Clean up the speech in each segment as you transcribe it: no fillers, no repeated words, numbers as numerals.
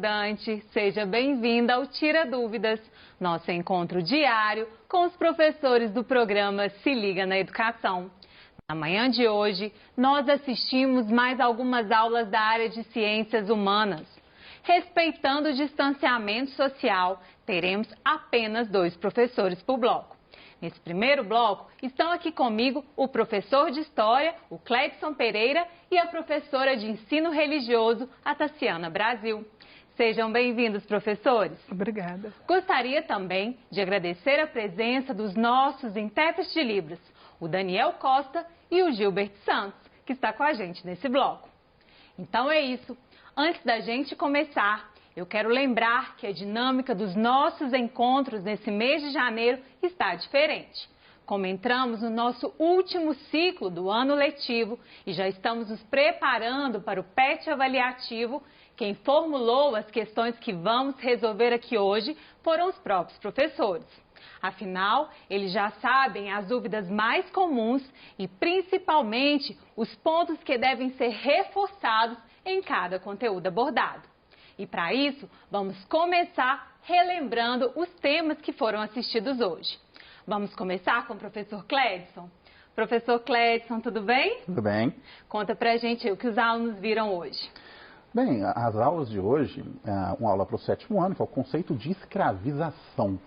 estudante! Seja bem-vinda ao Tira Dúvidas, nosso encontro diário com os professores do programa Se Liga na Educação. Na manhã de hoje, nós assistimos mais algumas aulas da área de Ciências Humanas. Respeitando o distanciamento social, teremos apenas 2 professores por bloco. Nesse primeiro bloco, estão aqui comigo o professor de História, o Cledson Pereira, e a professora de Ensino Religioso, a Tassiana Brasil. Sejam bem-vindos, professores. Obrigada. Gostaria também de agradecer a presença dos nossos intérpretes de Libras, o Daniel Costa e o Gilbert Santos, que está com a gente nesse bloco. Então é isso. Antes da gente começar, eu quero lembrar que a dinâmica dos nossos encontros nesse mês de janeiro está diferente. Como entramos no nosso último ciclo do ano letivo e já estamos nos preparando para o PET avaliativo, quem formulou as questões que vamos resolver aqui hoje foram os próprios professores. Afinal, eles já sabem as dúvidas mais comuns e principalmente os pontos que devem ser reforçados em cada conteúdo abordado. E para isso, vamos começar relembrando os temas que foram assistidos hoje. Vamos começar com o professor Cledson. Professor Cledson, tudo bem? Tudo bem. Conta pra gente o que os alunos viram hoje. Bem, as aulas de hoje, uma aula para o 7º ano, que é o conceito de escravização.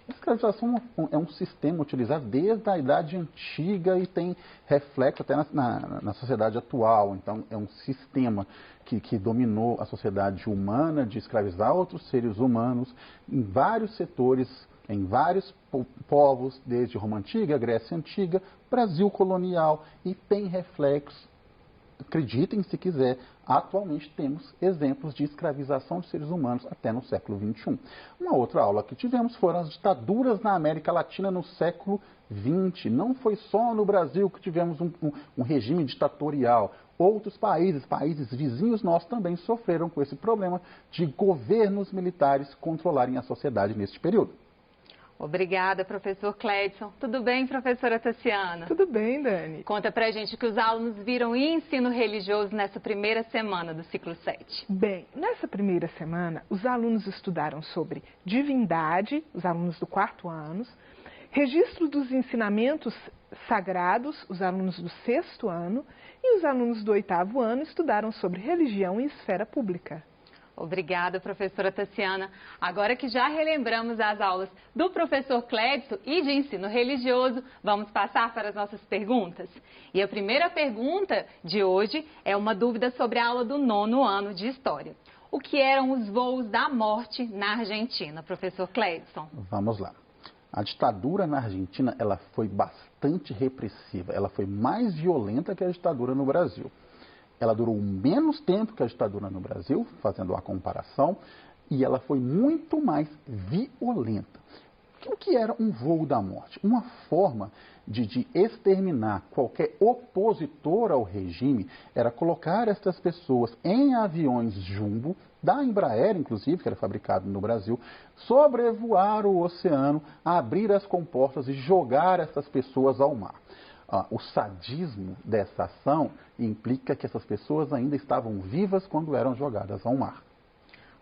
Escravização é um sistema utilizado desde a Idade Antiga e tem reflexo até na sociedade atual. Então, é um sistema que dominou a sociedade humana de escravizar outros seres humanos em vários setores, em vários povos, desde Roma Antiga, Grécia Antiga, Brasil colonial, e tem reflexos. Acreditem se quiser, atualmente temos exemplos de escravização de seres humanos até no século XXI. Uma outra aula que tivemos foram as ditaduras na América Latina no século XX. Não foi só no Brasil que tivemos um regime ditatorial. Outros países vizinhos nossos também sofreram com esse problema de governos militares controlarem a sociedade neste período. Obrigada, professor Cledson. Tudo bem, professora Tassiana? Tudo bem, Dani. Conta pra gente o que os alunos viram em ensino religioso nessa primeira semana do ciclo 7. Bem, nessa primeira semana, os alunos estudaram sobre divindade, os alunos do 4º ano, registro dos ensinamentos sagrados, os alunos do 6º ano, e os alunos do 8º ano estudaram sobre religião e esfera pública. Obrigada, professora Tassiana. Agora que já relembramos as aulas do professor Cledson e de ensino religioso, vamos passar para as nossas perguntas. E a primeira pergunta de hoje é uma dúvida sobre a aula do 9º ano de História. O que eram os voos da morte na Argentina, professor Cledson? Vamos lá. A ditadura na Argentina, ela foi bastante repressiva, ela foi mais violenta que a ditadura no Brasil. Ela durou menos tempo que a ditadura no Brasil, fazendo uma comparação, e ela foi muito mais violenta. O que era um voo da morte? Uma forma de exterminar qualquer opositor ao regime era colocar essas pessoas em aviões jumbo, da Embraer, inclusive, que era fabricado no Brasil, sobrevoar o oceano, abrir as comportas e jogar essas pessoas ao mar. O sadismo dessa ação implica que essas pessoas ainda estavam vivas quando eram jogadas ao mar.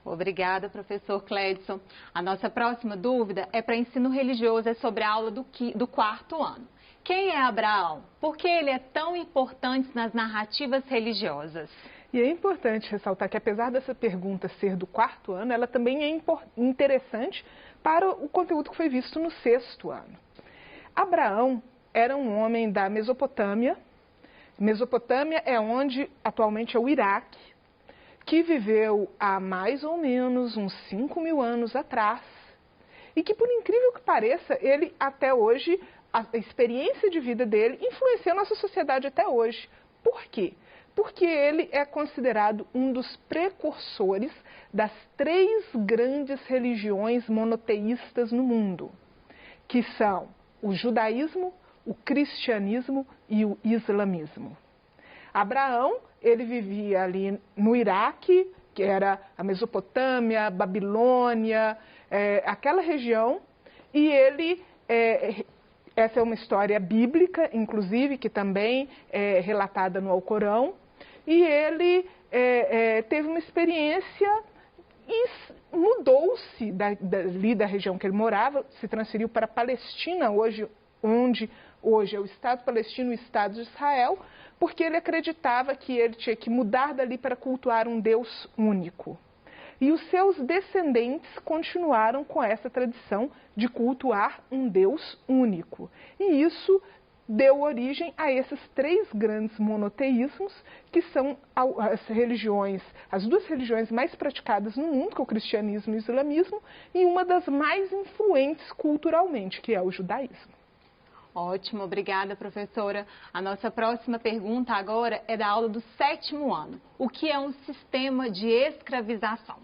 Obrigada, professor Cledson. A nossa próxima dúvida é para ensino religioso, é sobre a aula do 4º ano. Quem é Abraão? Por que ele é tão importante nas narrativas religiosas? E é importante ressaltar que, apesar dessa pergunta ser do 4º ano, ela também é interessante para o conteúdo que foi visto no 6º ano. Abraão era um homem da Mesopotâmia. Mesopotâmia é onde atualmente é o Iraque, que viveu há mais ou menos uns 5.000 anos atrás. E que, por incrível que pareça, ele até hoje, a experiência de vida dele influencia a nossa sociedade até hoje. Por quê? Porque ele é considerado um dos precursores das 3 grandes religiões monoteístas no mundo, que são o judaísmo, o cristianismo e o islamismo. Abraão, ele vivia ali no Iraque, que era a Mesopotâmia, a Babilônia, aquela região, e ele, essa é uma história bíblica, inclusive, que também é relatada no Alcorão, e ele teve uma experiência e mudou-se dali da região que ele morava, se transferiu para a Palestina, onde hoje é o Estado palestino e o Estado de Israel, porque ele acreditava que ele tinha que mudar dali para cultuar um Deus único. E os seus descendentes continuaram com essa tradição de cultuar um Deus único. E isso deu origem a esses 3 grandes monoteísmos, que são as 2 religiões mais praticadas no mundo, que é o cristianismo e o islamismo, e uma das mais influentes culturalmente, que é o judaísmo. Ótimo, obrigada, professora. A nossa próxima pergunta agora é da aula do 7º ano. O que é um sistema de escravização?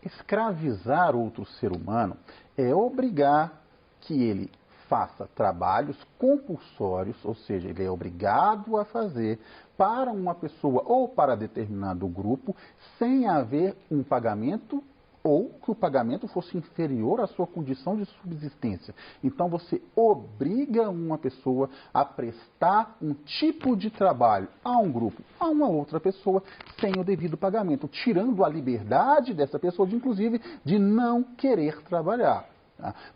Escravizar outro ser humano é obrigar que ele faça trabalhos compulsórios, ou seja, ele é obrigado a fazer para uma pessoa ou para determinado grupo, sem haver um pagamento ou que o pagamento fosse inferior à sua condição de subsistência. Então você obriga uma pessoa a prestar um tipo de trabalho a um grupo, a uma outra pessoa, sem o devido pagamento, tirando a liberdade dessa pessoa, inclusive, de não querer trabalhar.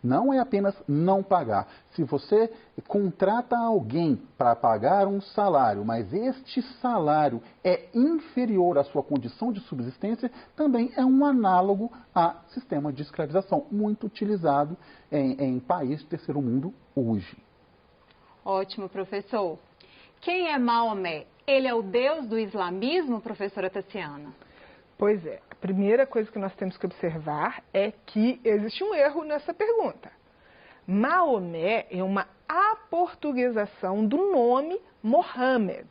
Não é apenas não pagar. Se você contrata alguém para pagar um salário, mas este salário é inferior à sua condição de subsistência, também é um análogo a sistema de escravização, muito utilizado em países do terceiro mundo hoje. Ótimo, professor. Quem é Maomé? Ele é o deus do islamismo, professora Tassiana? Pois é, a primeira coisa que nós temos que observar é que existe um erro nessa pergunta. Maomé é uma aportuguesação do nome Mohammed.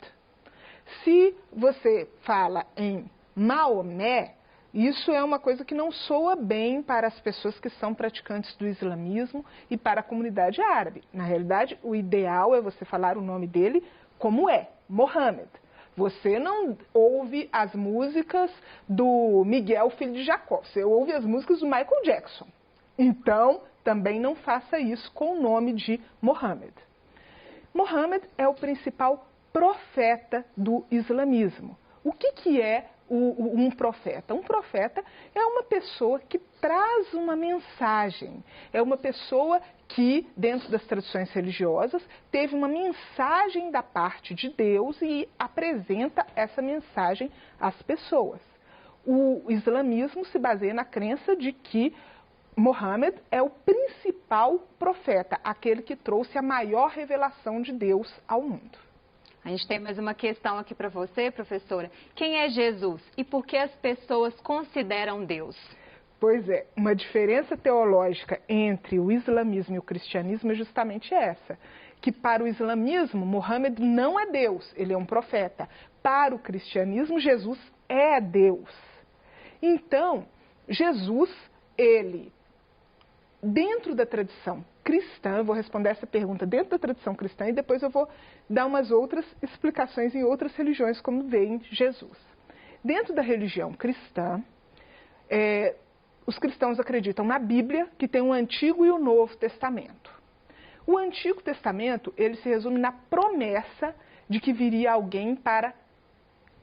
Se você fala em Maomé, isso é uma coisa que não soa bem para as pessoas que são praticantes do islamismo e para a comunidade árabe. Na realidade, o ideal é você falar o nome dele como é, Mohammed. Você não ouve as músicas do Miguel, filho de Jacó. Você ouve as músicas do Michael Jackson. Então, também não faça isso com o nome de Mohammed. Mohammed é o principal profeta do islamismo. O que é um profeta? Um profeta é uma pessoa que traz uma mensagem. É uma pessoa que, dentro das tradições religiosas, teve uma mensagem da parte de Deus e apresenta essa mensagem às pessoas. O islamismo se baseia na crença de que Mohammed é o principal profeta, aquele que trouxe a maior revelação de Deus ao mundo. A gente tem mais uma questão aqui para você, professora. Quem é Jesus e por que as pessoas consideram Deus? Pois é, uma diferença teológica entre o islamismo e o cristianismo é justamente essa, que para o islamismo, Mohammed não é Deus, ele é um profeta. Para o cristianismo, Jesus é Deus. Então, Jesus, ele, dentro da tradição cristã, eu vou responder essa pergunta dentro da tradição cristã e depois eu vou dar umas outras explicações em outras religiões como vem Jesus. Dentro da religião cristã, os cristãos acreditam na Bíblia, que tem o Antigo e o Novo Testamento. O Antigo Testamento, ele se resume na promessa de que viria alguém para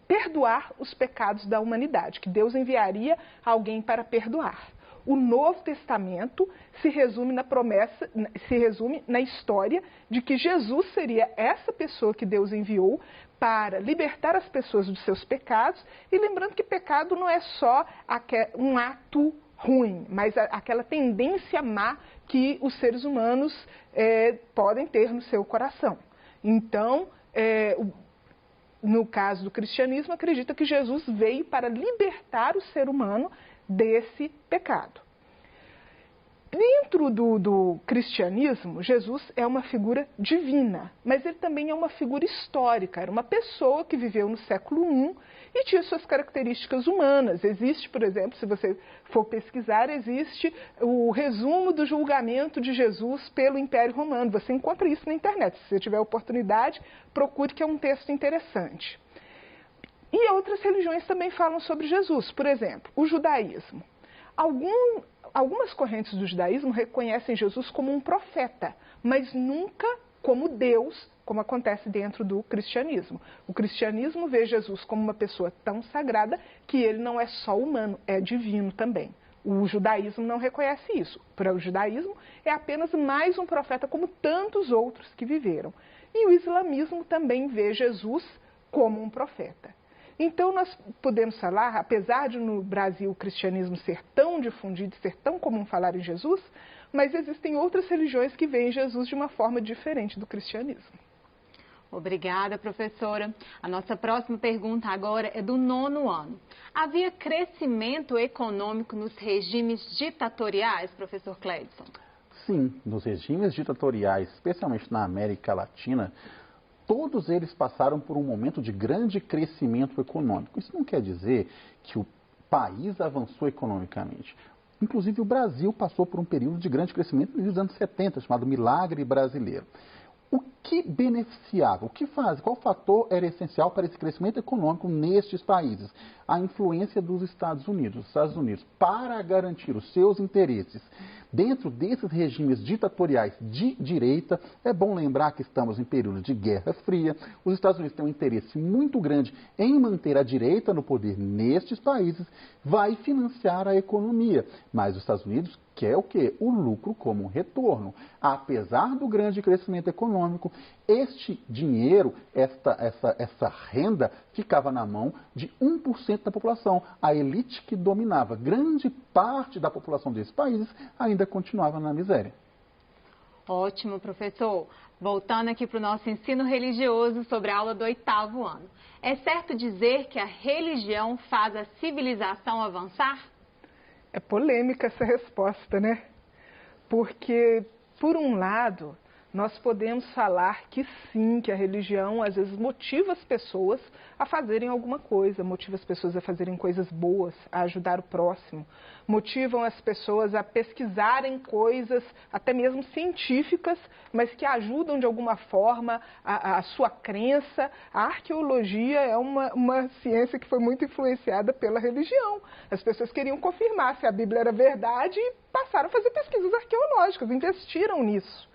perdoar os pecados da humanidade, que Deus enviaria alguém para perdoar. O Novo Testamento se resume na promessa, se resume na história de que Jesus seria essa pessoa que Deus enviou para libertar as pessoas dos seus pecados. E lembrando que pecado não é só um ato ruim, mas aquela tendência má que os seres humanos podem ter no seu coração. Então, no caso do cristianismo, acredita que Jesus veio para libertar o ser humano desse pecado. Dentro do cristianismo, Jesus é uma figura divina, mas ele também é uma figura histórica. Era uma pessoa que viveu no século I e tinha suas características humanas. Existe, por exemplo, se você for pesquisar, existe o resumo do julgamento de Jesus pelo Império Romano. Você encontra isso na internet. Se você tiver oportunidade, procure, que é um texto interessante. E outras religiões também falam sobre Jesus. Por exemplo, o judaísmo. Algumas correntes do judaísmo reconhecem Jesus como um profeta, mas nunca como Deus como acontece dentro do cristianismo. O cristianismo vê Jesus como uma pessoa tão sagrada que ele não é só humano, é divino também. O judaísmo não reconhece isso. Para o judaísmo, é apenas mais um profeta como tantos outros que viveram. E o islamismo também vê Jesus como um profeta. Então, nós podemos falar, apesar de no Brasil o cristianismo ser tão difundido, ser tão comum falar em Jesus, mas existem outras religiões que veem Jesus de uma forma diferente do cristianismo. Obrigada, professora. A nossa próxima pergunta agora é do 9º ano. Havia crescimento econômico nos regimes ditatoriais, professor Cleidson? Sim, nos regimes ditatoriais, especialmente na América Latina, todos eles passaram por um momento de grande crescimento econômico. Isso não quer dizer que o país avançou economicamente. Inclusive, o Brasil passou por um período de grande crescimento nos anos 70, chamado Milagre Brasileiro. O que beneficiava? O que faz? Qual fator era essencial para esse crescimento econômico nestes países? A influência dos Estados Unidos. Os Estados Unidos, para garantir os seus interesses dentro desses regimes ditatoriais de direita, é bom lembrar que estamos em período de Guerra Fria. Os Estados Unidos têm um interesse muito grande em manter a direita no poder nestes países, vai financiar a economia. Mas os Estados Unidos quer o quê? O lucro como um retorno. Apesar do grande crescimento econômico, este dinheiro, essa renda, ficava na mão de 1% da população. A elite que dominava grande parte da população desses países ainda continuava na miséria. Ótimo, professor. Voltando aqui para o nosso ensino religioso sobre a aula do 8º ano. É certo dizer que a religião faz a civilização avançar? É polêmica essa resposta, né? Porque, por um lado, nós podemos falar que sim, que a religião às vezes motiva as pessoas a fazerem alguma coisa, motiva as pessoas a fazerem coisas boas, a ajudar o próximo, motivam as pessoas a pesquisarem coisas, até mesmo científicas, mas que ajudam de alguma forma a sua crença. A arqueologia é uma ciência que foi muito influenciada pela religião. As pessoas queriam confirmar se a Bíblia era verdade e passaram a fazer pesquisas arqueológicas, investiram nisso.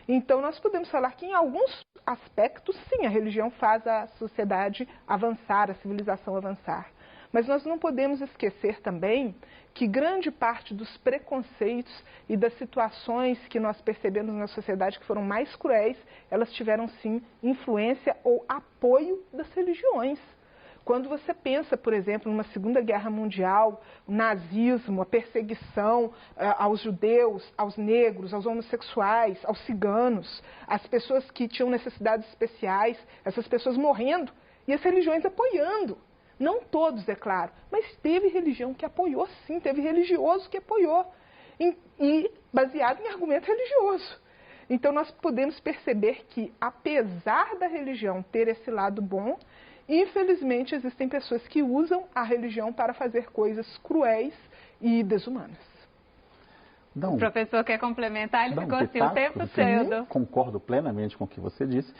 Então, nós podemos falar que, em alguns aspectos, sim, a religião faz a sociedade avançar, a civilização avançar. Mas nós não podemos esquecer também que grande parte dos preconceitos e das situações que nós percebemos na sociedade que foram mais cruéis, elas tiveram, sim, influência ou apoio das religiões. Quando você pensa, por exemplo, numa Segunda Guerra Mundial, o nazismo, a perseguição aos judeus, aos negros, aos homossexuais, aos ciganos, as pessoas que tinham necessidades especiais, essas pessoas morrendo e as religiões apoiando. Não todos, é claro, mas teve religião que apoiou, sim, teve religioso que apoiou, e baseado em argumento religioso. Então, nós podemos perceber que, apesar da religião ter esse lado bom, infelizmente, existem pessoas que usam a religião para fazer coisas cruéis e desumanas. O professor quer complementar, ele ficou assim o tempo todo. Concordo plenamente com o que você disse.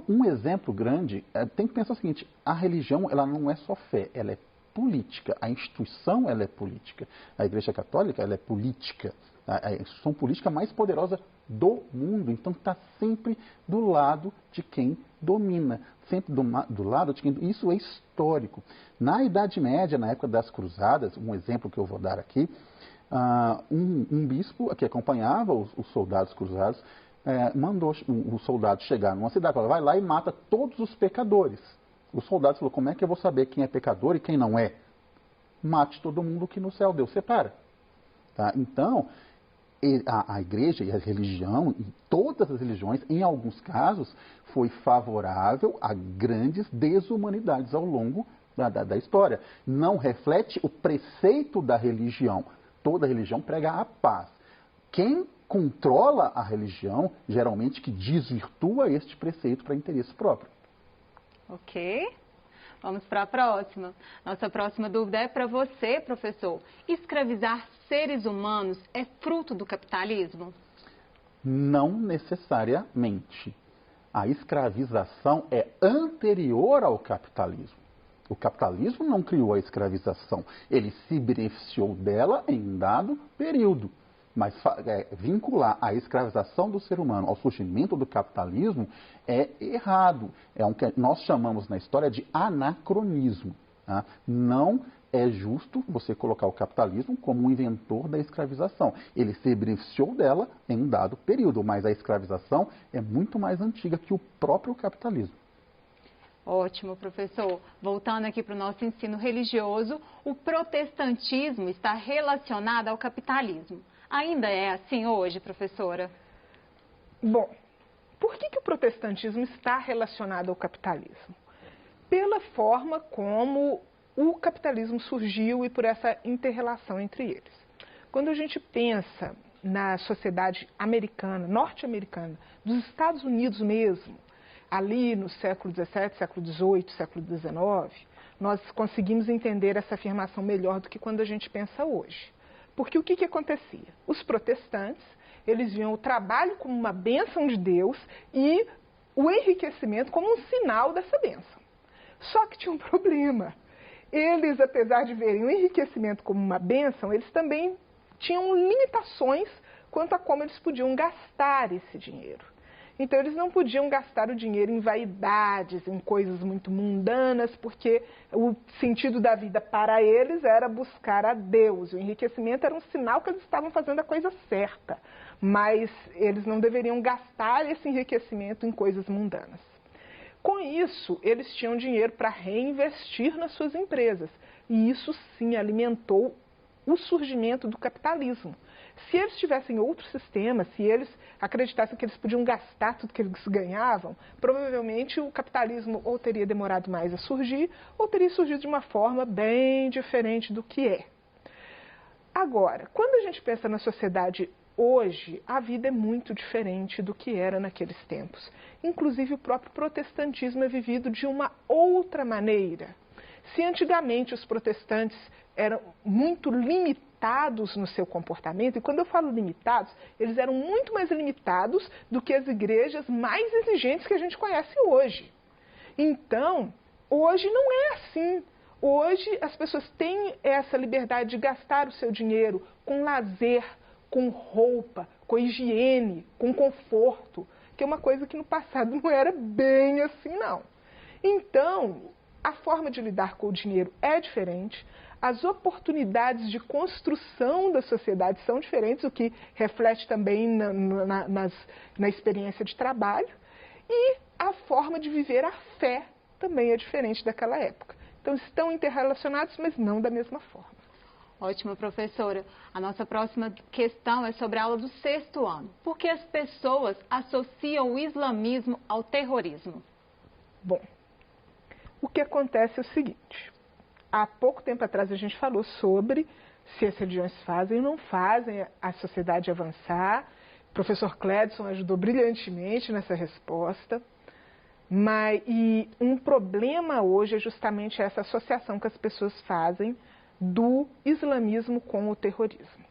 Um exemplo grande, tem que pensar o seguinte, a religião ela não é só fé, ela é política. A instituição ela é política. A Igreja Católica ela é política. A instituição política mais poderosa do mundo. Então está sempre do lado de quem domina. Sempre do lado de quem... Isso é histórico. Na Idade Média, na época das Cruzadas, um exemplo que eu vou dar aqui, um bispo que acompanhava os soldados cruzados mandou o soldado chegar numa cidade, falou, vai lá e mata todos os pecadores. O soldado falou, como é que eu vou saber quem é pecador e quem não é? Mate todo mundo que no céu Deus separa. Tá? Então, a igreja e a religião, e todas as religiões, em alguns casos, foi favorável a grandes desumanidades ao longo da história. Não reflete o preceito da religião. Toda religião prega a paz. Quem controla a religião, geralmente que desvirtua este preceito para interesse próprio. Ok. Vamos para a próxima. Nossa próxima dúvida é para você, professor. Escravizar seres humanos é fruto do capitalismo? Não necessariamente. A escravização é anterior ao capitalismo. O capitalismo não criou a escravização. Ele se beneficiou dela em um dado período. Mas vincular a escravização do ser humano ao surgimento do capitalismo é errado. É o que nós chamamos na história de anacronismo. Tá? Não é justo você colocar o capitalismo como um inventor da escravização. Ele se beneficiou dela em um dado período, mas a escravização é muito mais antiga que o próprio capitalismo. Ótimo, professor. Voltando aqui para o nosso ensino religioso, o protestantismo está relacionado ao capitalismo. Ainda é assim hoje, professora? Bom, por que o protestantismo está relacionado ao capitalismo? Pela forma como o capitalismo surgiu e por essa inter-relação entre eles. Quando a gente pensa na sociedade americana, norte-americana, dos Estados Unidos mesmo, ali no século XVII, século XVIII, século XIX, nós conseguimos entender essa afirmação melhor do que quando a gente pensa hoje. Porque o que acontecia? Os protestantes, eles viam o trabalho como uma bênção de Deus e o enriquecimento como um sinal dessa bênção. Só que tinha um problema. Eles, apesar de verem o enriquecimento como uma bênção, eles também tinham limitações quanto a como eles podiam gastar esse dinheiro. Então, eles não podiam gastar o dinheiro em vaidades, em coisas muito mundanas, porque o sentido da vida para eles era buscar a Deus. O enriquecimento era um sinal que eles estavam fazendo a coisa certa, mas eles não deveriam gastar esse enriquecimento em coisas mundanas. Com isso, eles tinham dinheiro para reinvestir nas suas empresas, e isso sim alimentou o surgimento do capitalismo. Se eles tivessem outro sistema, se eles acreditassem que eles podiam gastar tudo que eles ganhavam, provavelmente o capitalismo ou teria demorado mais a surgir, ou teria surgido de uma forma bem diferente do que é. Agora, quando a gente pensa na sociedade hoje, a vida é muito diferente do que era naqueles tempos. Inclusive, o próprio protestantismo é vivido de uma outra maneira. Se antigamente os protestantes eram muito limitados no seu comportamento, e quando eu falo limitados, eles eram muito mais limitados do que as igrejas mais exigentes que a gente conhece hoje. Então, hoje não é assim. Hoje as pessoas têm essa liberdade de gastar o seu dinheiro com lazer, com roupa, com higiene, com conforto, que é uma coisa que no passado não era bem assim, não. Então, a forma de lidar com o dinheiro é diferente, as oportunidades de construção da sociedade são diferentes, o que reflete também na experiência de trabalho, e a forma de viver a fé também é diferente daquela época. Então, estão interrelacionados, mas não da mesma forma. Ótimo, professora. A nossa próxima questão é sobre a aula do 6º ano. Por que as pessoas associam o islamismo ao terrorismo? Bom, o que acontece é o seguinte. Há pouco tempo atrás a gente falou sobre se as religiões fazem ou não fazem a sociedade avançar. O professor Cledson ajudou brilhantemente nessa resposta. E um problema hoje é justamente essa associação que as pessoas fazem do islamismo com o terrorismo.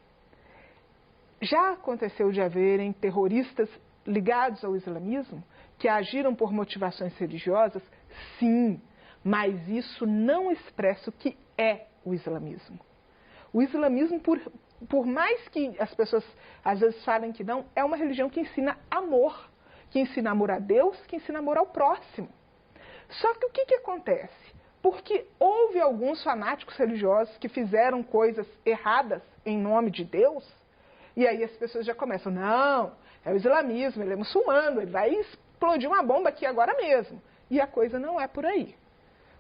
Já aconteceu de haverem terroristas ligados ao islamismo que agiram por motivações religiosas? Sim, mas isso não expressa o que é o islamismo. O islamismo, por mais que as pessoas às vezes falem que não, é uma religião que ensina amor, que ensina amor a Deus, que ensina amor ao próximo. Só que o que acontece? Porque houve alguns fanáticos religiosos que fizeram coisas erradas em nome de Deus, e aí as pessoas já começam, não, é o islamismo, ele é muçulmano, ele vai explodir uma bomba aqui agora mesmo. E a coisa não é por aí.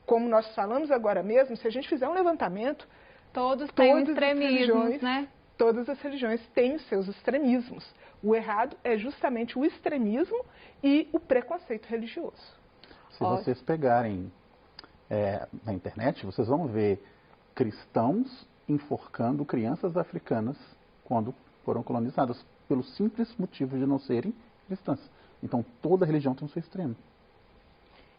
Como nós falamos agora mesmo, se a gente fizer um levantamento, todos têm extremismos, né? Todas as religiões têm os seus extremismos. O errado é justamente o extremismo e o preconceito religioso. Se vocês pegarem na internet, vocês vão ver cristãos enforcando crianças africanas quando foram colonizadas, pelo simples motivo de não serem cristãs. Então, toda religião tem o seu extremo.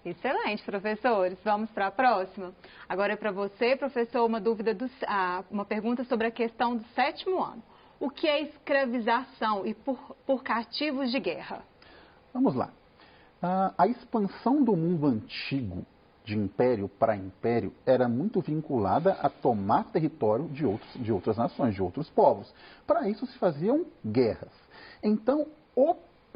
Excelente, professores. Vamos para a próxima. Agora é para você, professor, uma pergunta sobre a questão do 7º ano. O que é escravização e por cativos de guerra? Vamos lá. A expansão do mundo antigo de império para império era muito vinculada a tomar território de outras nações, de outros povos. Para isso se faziam guerras. Então,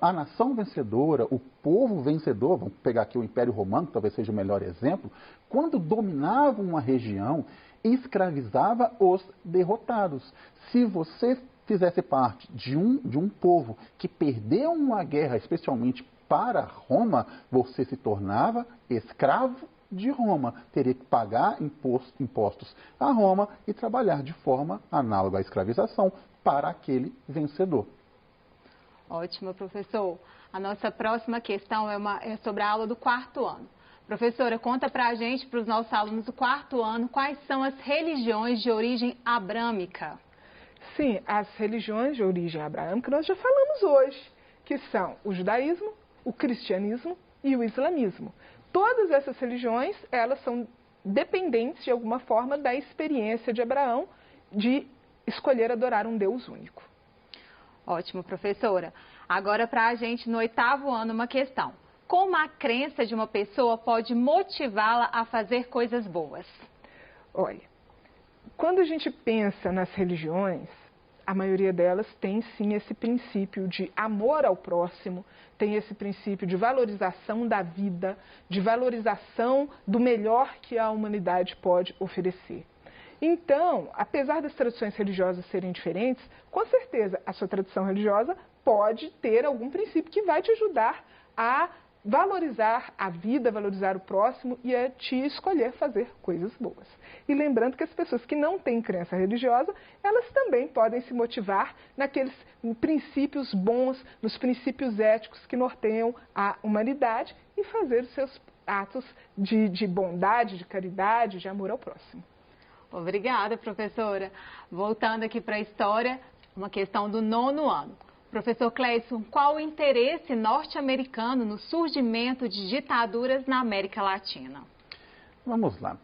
a nação vencedora, o povo vencedor, vamos pegar aqui o Império Romano, que talvez seja o melhor exemplo, quando dominava uma região, escravizava os derrotados. Se você fizesse parte de um povo que perdeu uma guerra, especialmente para Roma, você se tornava escravo de Roma. Teria que pagar impostos a Roma e trabalhar de forma análoga à escravização para aquele vencedor. Ótimo, professor. A nossa próxima questão é sobre a aula do 4º ano. Professora, conta para a gente, para os nossos alunos do 4º ano, quais são as religiões de origem abrâmica? Sim, as religiões de origem abrâmica nós já falamos hoje, que são o judaísmo, o cristianismo e o islamismo. Todas essas religiões, elas são dependentes de alguma forma da experiência de Abraão de escolher adorar um Deus único. Ótimo, professora. Agora para a gente, no 8º ano, uma questão. Como a crença de uma pessoa pode motivá-la a fazer coisas boas? Olha, quando a gente pensa nas religiões, a maioria delas tem sim esse princípio de amor ao próximo, tem esse princípio de valorização da vida, de valorização do melhor que a humanidade pode oferecer. Então, apesar das tradições religiosas serem diferentes, com certeza a sua tradição religiosa pode ter algum princípio que vai te ajudar a valorizar a vida, valorizar o próximo e a te escolher fazer coisas boas. E lembrando que as pessoas que não têm crença religiosa, elas também podem se motivar naqueles princípios bons, nos princípios éticos que norteiam a humanidade e fazer os seus atos de bondade, de caridade, de amor ao próximo. Obrigada, professora. Voltando aqui para a história, uma questão do 9º ano. Professor Cleidson, qual o interesse norte-americano no surgimento de ditaduras na América Latina? Vamos lá.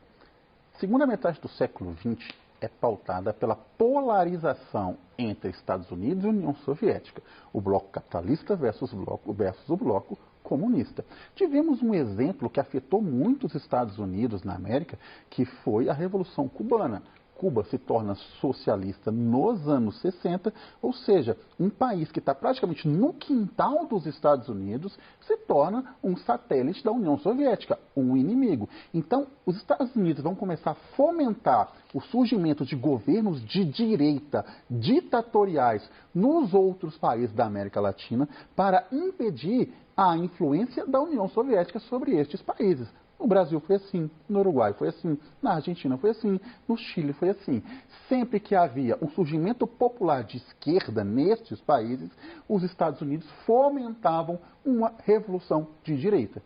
A segunda metade do século XX é pautada pela polarização entre Estados Unidos e União Soviética, o bloco capitalista versus o bloco comunista. Tivemos um exemplo que afetou muito os Estados Unidos na América, que foi a Revolução Cubana. Cuba se torna socialista nos anos 60, ou seja, um país que está praticamente no quintal dos Estados Unidos se torna um satélite da União Soviética, um inimigo. Então, os Estados Unidos vão começar a fomentar o surgimento de governos de direita, ditatoriais, nos outros países da América Latina, para impedir a influência da União Soviética sobre estes países. No Brasil foi assim, no Uruguai foi assim, na Argentina foi assim, no Chile foi assim. Sempre que havia um surgimento popular de esquerda nestes países, os Estados Unidos fomentavam uma revolução de direita.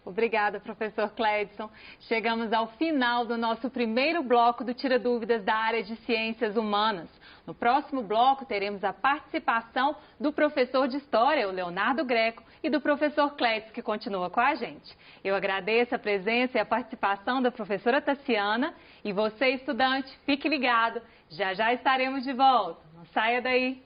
Obrigada, professor Cleidson. Chegamos ao final do nosso primeiro bloco do Tira Dúvidas da área de Ciências Humanas. No próximo bloco, teremos a participação do professor de História, o Leonardo Greco, e do professor Cleidson, que continua com a gente. Eu agradeço a presença e a participação da professora Tassiana. E você, estudante, fique ligado. Já já estaremos de volta. Não saia daí.